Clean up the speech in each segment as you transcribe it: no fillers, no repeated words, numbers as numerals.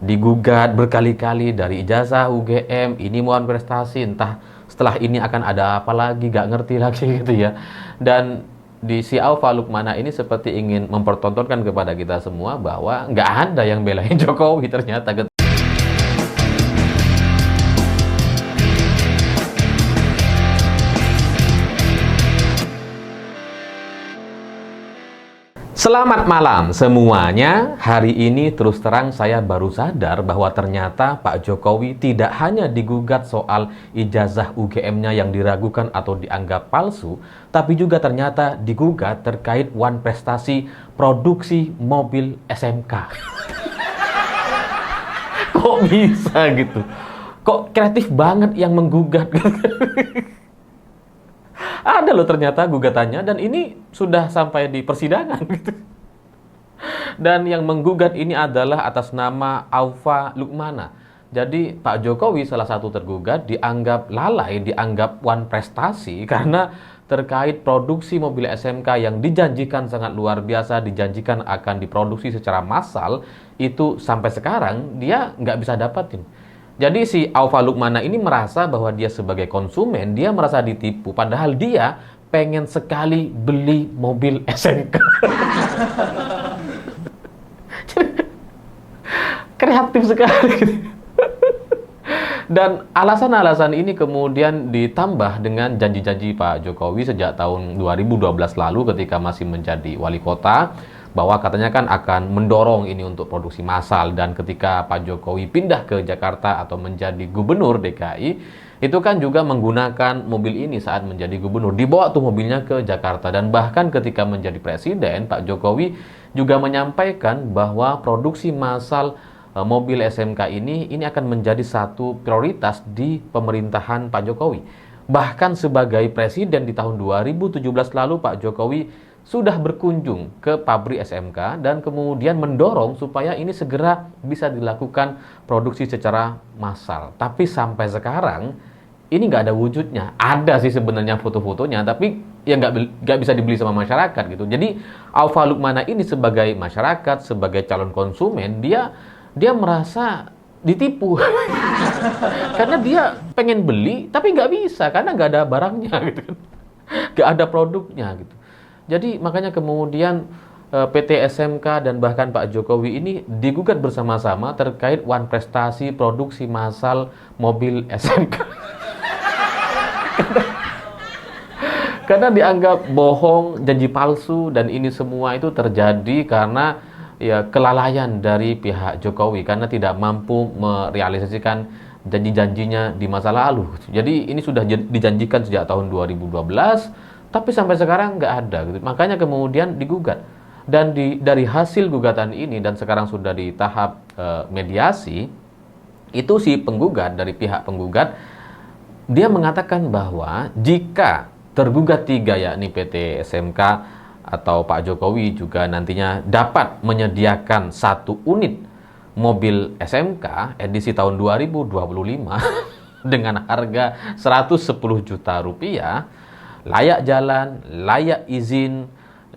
digugat berkali-kali dari ijazah UGM, ini mohon prestasi, entah setelah ini akan ada apa lagi, gak ngerti lagi gitu ya. Dan di si Aufa Lukmana ini seperti ingin mempertontonkan kepada kita semua bahwa nggak ada yang belain Jokowi ternyata. Selamat malam semuanya. Hari ini terus terang saya baru sadar bahwa ternyata Pak Jokowi tidak hanya digugat soal ijazah UGM-nya yang diragukan atau dianggap palsu, tapi juga ternyata digugat terkait wan prestasi produksi mobil SMK. Kok bisa gitu? Kok kreatif banget yang menggugat? Ada loh ternyata gugatannya, dan ini sudah sampai di persidangan gitu. Dan yang menggugat ini adalah atas nama Aufa Lukmana. Jadi Pak Jokowi salah satu tergugat dianggap lalai, dianggap wan prestasi karena terkait produksi mobil SMK yang dijanjikan sangat luar biasa, dijanjikan akan diproduksi secara massal, itu sampai sekarang dia nggak bisa dapatin. Jadi si Aufa Lukmana ini merasa bahwa dia sebagai konsumen, dia merasa ditipu. Padahal dia pengen sekali beli mobil SMK. Kreatif sekali. Dan alasan-alasan ini kemudian ditambah dengan janji-janji Pak Jokowi sejak tahun 2012 lalu ketika masih menjadi wali kota, bahwa katanya kan akan mendorong ini untuk produksi massal. Dan ketika Pak Jokowi pindah ke Jakarta atau menjadi gubernur DKI, itu kan juga menggunakan mobil ini saat menjadi gubernur. Dibawa tuh mobilnya ke Jakarta. Dan bahkan ketika menjadi presiden, Pak Jokowi juga menyampaikan bahwa produksi massal mobil SMK ini akan menjadi satu prioritas di pemerintahan Pak Jokowi. Bahkan sebagai presiden di tahun 2017 lalu, Pak Jokowi sudah berkunjung ke pabrik SMK dan kemudian mendorong supaya ini segera bisa dilakukan produksi secara massal. Tapi sampai sekarang ini nggak ada wujudnya. Ada sih sebenarnya foto-fotonya, tapi ya nggak bisa dibeli sama masyarakat gitu. Jadi Aufa Lukmana ini sebagai masyarakat, sebagai calon konsumen, dia merasa ditipu. Karena dia pengen beli tapi nggak bisa karena nggak ada barangnya gitu kan. Nggak ada produknya gitu. Jadi makanya kemudian PT SMK dan bahkan Pak Jokowi ini digugat bersama-sama terkait wan prestasi produksi massal mobil SMK. Karena dianggap bohong, janji palsu, dan ini semua itu terjadi karena ya kelalaian dari pihak Jokowi karena tidak mampu merealisasikan janji-janjinya di masa lalu. Jadi ini sudah dijanjikan sejak tahun 2012, tapi sampai sekarang nggak ada gitu. Makanya kemudian digugat. Dan dari hasil gugatan ini dan sekarang sudah di tahap mediasi, itu si penggugat, dari pihak penggugat, dia mengatakan bahwa jika tergugat 3 yakni PT SMK atau Pak Jokowi juga nantinya dapat menyediakan 1 unit mobil SMK edisi tahun 2025 dengan harga 110 juta rupiah, layak jalan, layak izin,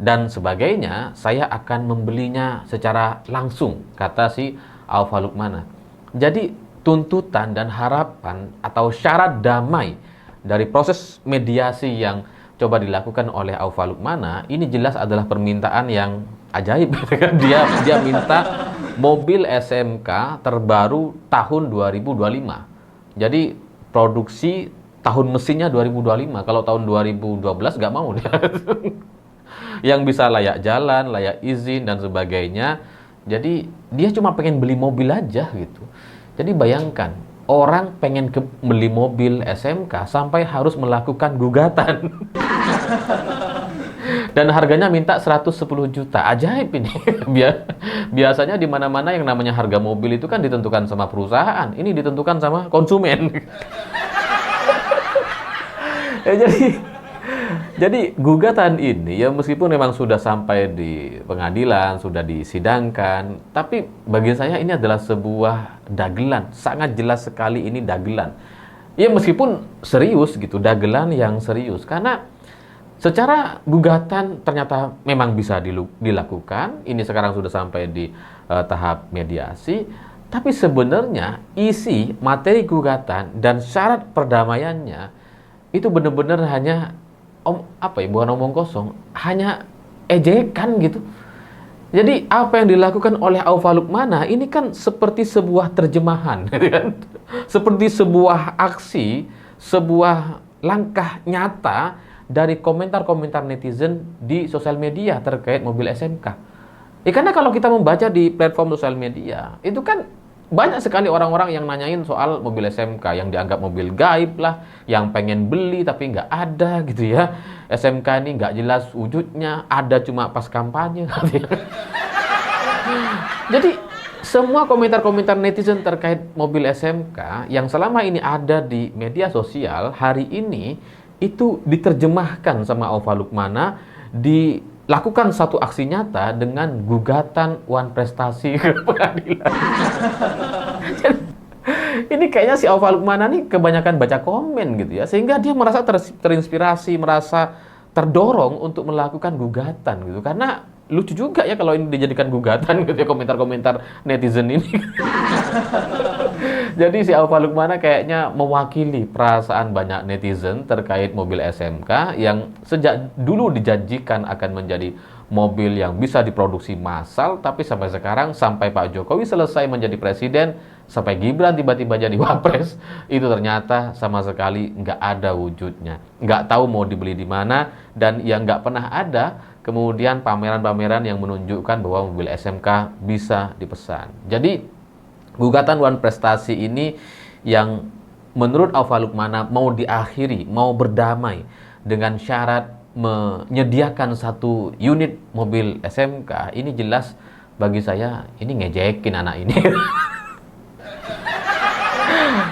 dan sebagainya, saya akan membelinya secara langsung, kata si Aufa Lukmana. Jadi tuntutan dan harapan atau syarat damai dari proses mediasi yang coba dilakukan oleh Aufa Lukmana ini jelas adalah permintaan yang ajaib. Dia minta mobil SMK terbaru tahun 2025. Jadi produksi tahun mesinnya 2025. Kalau tahun 2012 nggak mau dia. Yang bisa layak jalan, layak izin, dan sebagainya. Jadi dia cuma pengen beli mobil aja gitu. Jadi bayangkan, orang pengen beli mobil SMK sampai harus melakukan gugatan. Dan harganya minta 110 juta. Ajaib ini. Biasanya di mana-mana yang namanya harga mobil itu kan ditentukan sama perusahaan. Ini ditentukan sama konsumen. Ya, jadi gugatan ini ya meskipun memang sudah sampai di pengadilan, sudah disidangkan, tapi bagi saya ini adalah sebuah dagelan. Sangat jelas sekali ini dagelan. Ya meskipun serius gitu, dagelan yang serius. Karena secara gugatan ternyata memang bisa dilakukan. Ini sekarang sudah sampai di tahap mediasi. Tapi sebenarnya isi materi gugatan dan syarat perdamaiannya itu benar-benar hanya bukan omong kosong, hanya ejekan gitu. Jadi apa yang dilakukan oleh Aufa Lukmana ini kan seperti sebuah terjemahan, gitu kan? Seperti sebuah aksi, sebuah langkah nyata dari komentar-komentar netizen di sosial media terkait mobil SMK. Karena kalau kita membaca di platform sosial media, itu kan banyak sekali orang-orang yang nanyain soal mobil SMK yang dianggap mobil gaib lah, yang pengen beli tapi nggak ada gitu ya. SMK ini nggak jelas wujudnya, ada cuma pas kampanye. Jadi semua komentar-komentar netizen terkait mobil SMK yang selama ini ada di media sosial, hari ini itu diterjemahkan sama Aufa Lukmana, dilakukan satu aksi nyata dengan gugatan Wan Prestasi ke pengadilan. Ini kayaknya si Aufa Lukmana nih kebanyakan baca komen gitu ya, sehingga dia merasa terinspirasi, merasa terdorong untuk melakukan gugatan gitu. Karena lucu juga ya kalau ini dijadikan gugatan gitu ya, komentar-komentar netizen ini. Jadi si Aufa Lukmana kayaknya mewakili perasaan banyak netizen terkait mobil SMK yang sejak dulu dijanjikan akan menjadi mobil yang bisa diproduksi massal, tapi sampai sekarang, sampai Pak Jokowi selesai menjadi presiden, sampai Gibran tiba-tiba jadi wapres, itu ternyata sama sekali nggak ada wujudnya. Nggak tahu mau dibeli di mana, dan yang nggak pernah ada kemudian pameran-pameran yang menunjukkan bahwa mobil SMK bisa dipesan. Jadi gugatan Wan Prestasi ini yang menurut Aufa Lukmana mau diakhiri, mau berdamai dengan syarat menyediakan satu unit mobil SMK, ini jelas bagi saya ini ngejekin anak ini.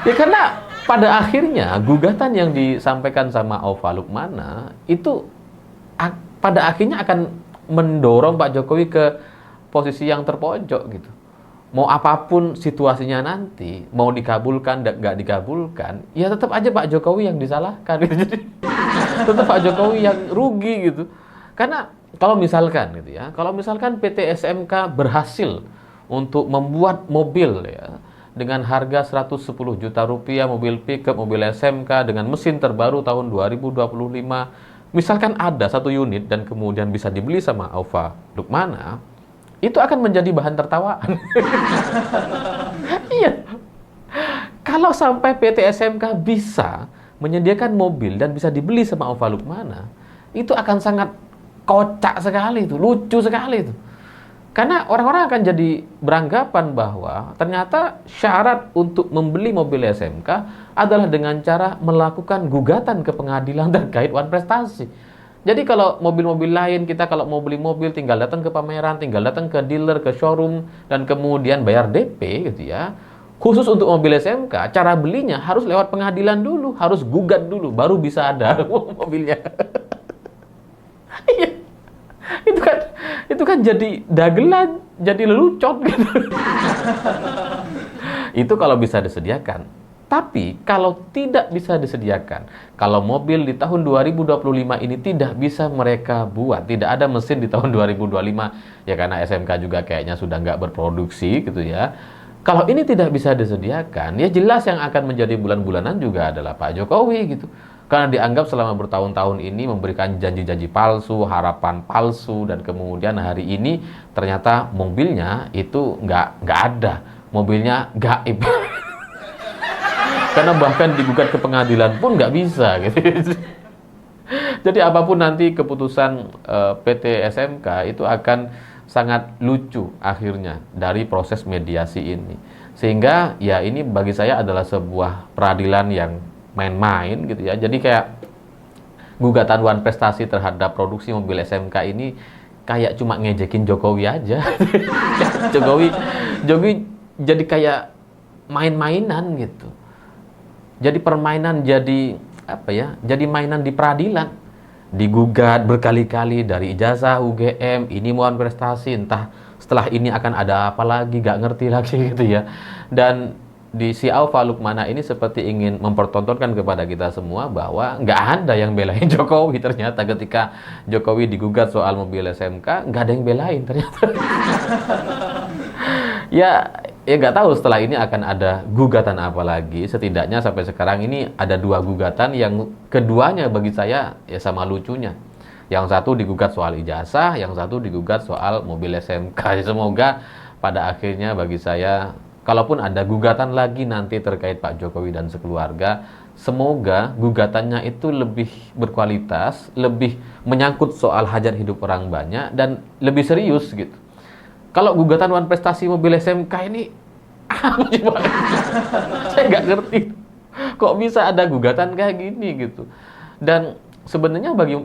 Ya karena pada akhirnya gugatan yang disampaikan sama Aufa Lukmana itu pada akhirnya akan mendorong Pak Jokowi ke posisi yang terpojok gitu. Mau apapun situasinya nanti, mau dikabulkan dan nggak dikabulkan, ya tetap aja Pak Jokowi yang disalahkan gitu. Jadi tetap Pak Jokowi yang rugi gitu. Karena kalau misalkan gitu ya, kalau misalkan PT SMK berhasil untuk membuat mobil ya dengan harga 110 juta rupiah, mobil pickup, mobil SMK dengan mesin terbaru tahun 2025, misalkan ada satu unit dan kemudian bisa dibeli sama Aufa Lukmana, itu akan menjadi bahan tertawaan. Iya. Kalau sampai PT SMK bisa menyediakan mobil dan bisa dibeli sama Aufa Lukmana, itu akan sangat kocak sekali itu, lucu sekali itu. Karena orang-orang akan jadi beranggapan bahwa ternyata syarat untuk membeli mobil SMK adalah dengan cara melakukan gugatan ke pengadilan terkait Wan Prestasi. Jadi kalau mobil-mobil lain, kita kalau mau beli mobil tinggal datang ke pameran, tinggal datang ke dealer, ke showroom, dan kemudian bayar DP gitu ya. Khusus untuk mobil SMK, cara belinya harus lewat pengadilan dulu, harus gugat dulu, baru bisa ada mobilnya. Iya. Itu kan jadi dagelan, jadi lelucon gitu. Itu kalau bisa disediakan. Tapi kalau tidak bisa disediakan, kalau mobil di tahun 2025 ini tidak bisa mereka buat, tidak ada mesin di tahun 2025, ya karena SMK juga kayaknya sudah nggak berproduksi gitu ya. Kalau ini tidak bisa disediakan, ya jelas yang akan menjadi bulan-bulanan juga adalah Pak Jokowi gitu. Karena dianggap selama bertahun-tahun ini memberikan janji-janji palsu, harapan palsu, dan kemudian hari ini ternyata mobilnya itu nggak ada, mobilnya gaib. Karena bahkan digugat ke pengadilan pun nggak bisa gitu. Jadi apapun nanti keputusan PT SMK itu akan sangat lucu akhirnya dari proses mediasi ini. Sehingga ya ini bagi saya adalah sebuah peradilan yang main-main gitu ya. Jadi kayak gugatan Wan Prestasi terhadap produksi mobil SMK ini kayak cuma ngejekin Jokowi aja. Jokowi jadi kayak main-mainan gitu. Jadi permainan, jadi apa ya? Jadi mainan di peradilan. Digugat berkali-kali dari ijazah UGM, ini Wan Prestasi, entah setelah ini akan ada apa lagi, gak ngerti lagi gitu ya. Dan di si Aufa Lukmana ini seperti ingin mempertontonkan kepada kita semua bahwa nggak ada yang belain Jokowi. Ternyata ketika Jokowi digugat soal mobil SMK, nggak ada yang belain ternyata. Ya ya nggak tahu setelah ini akan ada gugatan apa lagi. Setidaknya sampai sekarang ini ada 2 gugatan yang keduanya bagi saya ya sama lucunya. Yang satu digugat soal ijazah, yang satu digugat soal mobil SMK. Semoga pada akhirnya bagi saya, kalaupun ada gugatan lagi nanti terkait Pak Jokowi dan sekeluarga, semoga gugatannya itu lebih berkualitas, lebih menyangkut soal hajat hidup orang banyak, dan lebih serius gitu. Kalau gugatan wan prestasi mobil SMK ini, apa sih Pak? Saya nggak ngerti. Kok bisa ada gugatan kayak gini gitu. Dan sebenarnya bagi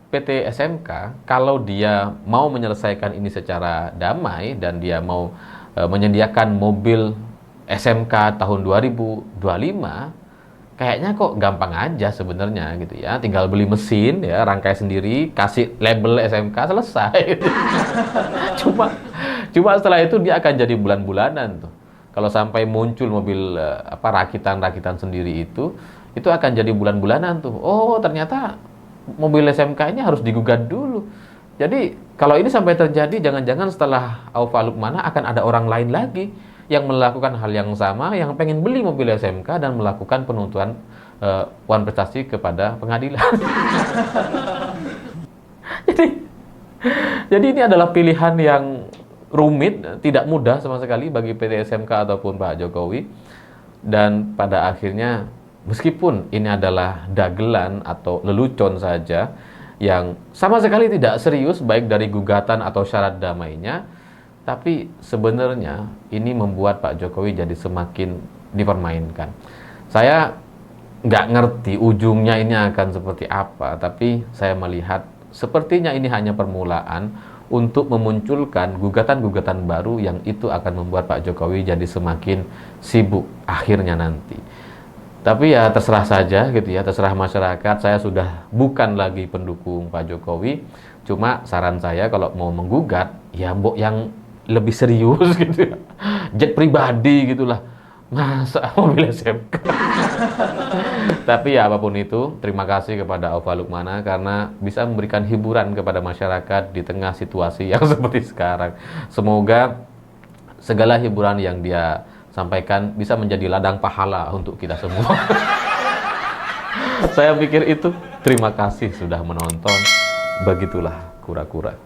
PT SMK, kalau dia mau menyelesaikan ini secara damai dan dia mau menyediakan mobil SMK tahun 2025, kayaknya kok gampang aja sebenarnya gitu ya. Tinggal beli mesin ya, rangkai sendiri, kasih label SMK, selesai. Cuma setelah itu dia akan jadi bulan-bulanan tuh. Kalau sampai muncul mobil rakitan-rakitan sendiri itu akan jadi bulan-bulanan tuh. Oh, ternyata mobil SMK ini harus digugat dulu. Jadi kalau ini sampai terjadi, jangan-jangan setelah Aufa Lukmana akan ada orang lain lagi yang melakukan hal yang sama, yang pengen beli mobil SMK dan melakukan penuntutan wan prestasi kepada pengadilan. jadi, jadi ini adalah pilihan yang rumit, tidak mudah sama sekali bagi PT SMK ataupun Pak Jokowi. Dan pada akhirnya, meskipun ini adalah dagelan atau lelucon saja, yang sama sekali tidak serius baik dari gugatan atau syarat damainya, tapi sebenarnya ini membuat Pak Jokowi jadi semakin dipermainkan. Saya nggak ngerti ujungnya ini akan seperti apa, tapi saya melihat sepertinya ini hanya permulaan untuk memunculkan gugatan-gugatan baru yang itu akan membuat Pak Jokowi jadi semakin sibuk akhirnya nanti. Tapi ya terserah saja gitu ya, terserah masyarakat. Saya sudah bukan lagi pendukung Pak Jokowi. Cuma saran saya kalau mau menggugat, ya mbok yang lebih serius gitu ya. Jet pribadi gitulah. Masa mobil SMK. Tapi ya apapun itu, terima kasih kepada Aufa Lukmana karena bisa memberikan hiburan kepada masyarakat di tengah situasi yang seperti sekarang. Semoga segala hiburan yang dia sampaikan bisa menjadi ladang pahala untuk kita semua. Saya pikir itu. Terima kasih sudah menonton. Begitulah kura-kura.